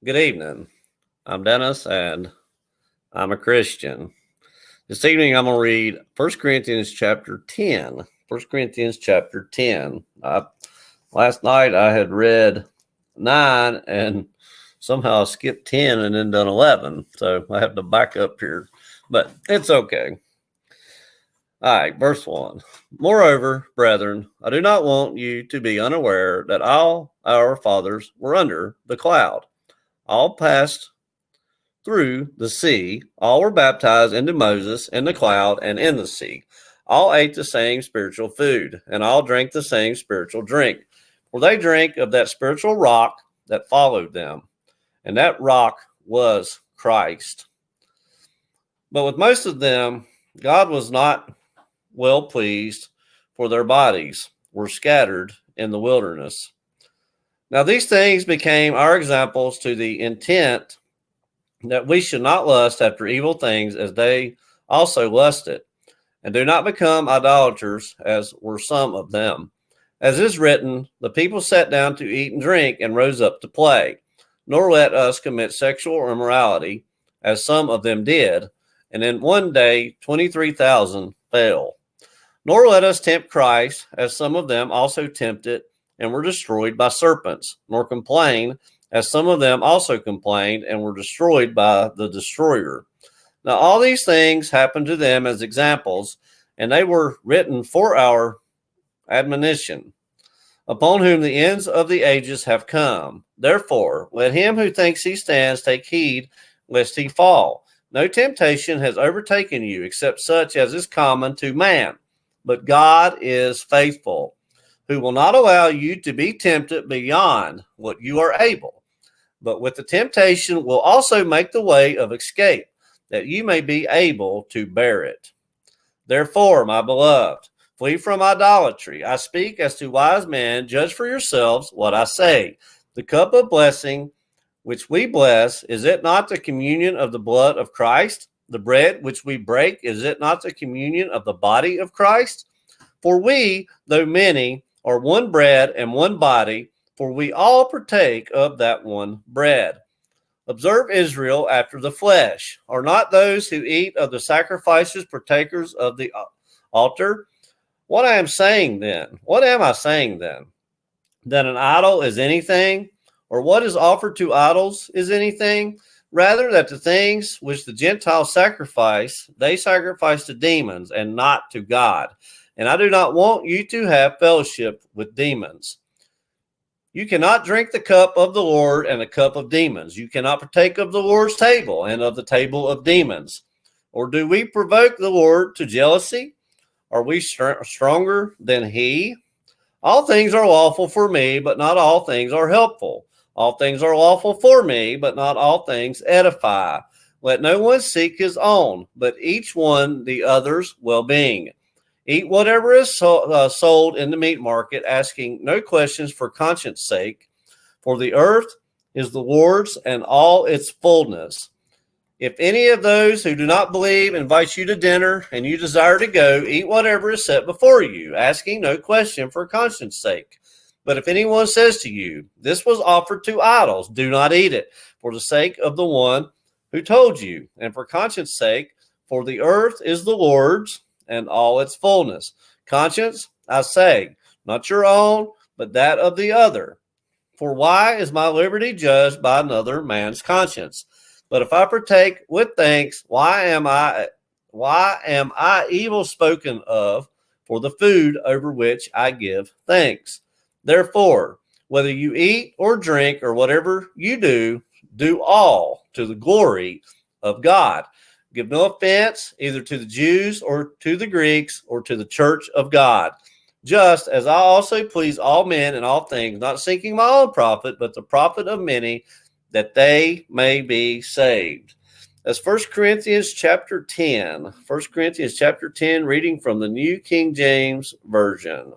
Good evening. I'm Dennis, and I'm a Christian. This evening, I'm going to read 1 Corinthians chapter 10. 1 Corinthians chapter 10. Last night, I had read 9, and somehow I skipped 10 and then done 11. So I have to back up here, but it's okay. All right, verse 1. Moreover, brethren, I do not want you to be unaware that all our fathers were under the cloud. All passed through the sea. All were baptized into Moses in the cloud and in the sea. All ate the same spiritual food, and all drank the same spiritual drink. For they drank of that spiritual rock that followed them, and that rock was Christ. But with most of them, God was not well pleased, for their bodies were scattered in the wilderness. Now these things became our examples to the intent that we should not lust after evil things as they also lusted, and do not become idolaters as were some of them. As is written, the people sat down to eat and drink and rose up to play. Nor let us commit sexual immorality, as some of them did, and in one day 23,000 fell. Nor let us tempt Christ, as some of them also tempted and were destroyed by serpents, nor complain, as some of them also complained and were destroyed by the destroyer. Now all these things happened to them as examples, and they were written for our admonition, upon whom the ends of the ages have come. Therefore, let him who thinks he stands take heed lest he fall. No temptation has overtaken you except such as is common to man. But God is faithful, who will not allow you to be tempted beyond what you are able, but with the temptation will also make the way of escape, that you may be able to bear it. Therefore, my beloved, flee from idolatry. I speak as to wise men. Judge for yourselves what I say. The cup of blessing which we bless, is it not the communion of the blood of Christ? The bread which we break, is it not the communion of the body of Christ? For we, though many, are one bread and one body, for we all partake of that one bread. Observe Israel after the flesh. Are not those who eat of the sacrifices partakers of the altar? What am I saying then? That an idol is anything, or what is offered to idols is anything? Rather, that the things which the Gentiles sacrifice, they sacrifice to demons and not to God. And I do not want you to have fellowship with demons. You cannot drink the cup of the Lord and the cup of demons. You cannot partake of the Lord's table and of the table of demons. Or do we provoke the Lord to jealousy? Are we stronger than he? All things are lawful for me, but not all things are helpful. All things are lawful for me, but not all things edify. Let no one seek his own, but each one the other's well-being. Eat whatever is sold in the meat market, asking no questions for conscience sake, for the earth is the Lord's and all its fullness. If any of those who do not believe invites you to dinner and you desire to go, eat whatever is set before you, asking no question for conscience sake. But if anyone says to you, this was offered to idols, do not eat it, for the sake of the one who told you, and for conscience sake, for the earth is the Lord's and all its fullness. Conscience, I say, not your own, but that of the other. For why is my liberty judged by another man's conscience? But if I partake with thanks, why am I evil spoken of for the food over which I give thanks? Therefore, whether you eat or drink or whatever you do all to the glory of God. Give no offense either to the Jews or to the Greeks or to the church of God, just as I also please all men in all things, not seeking my own profit, but the profit of many, that they may be saved. That's 1 Corinthians chapter 10. 1 Corinthians chapter 10, reading from the New King James Version.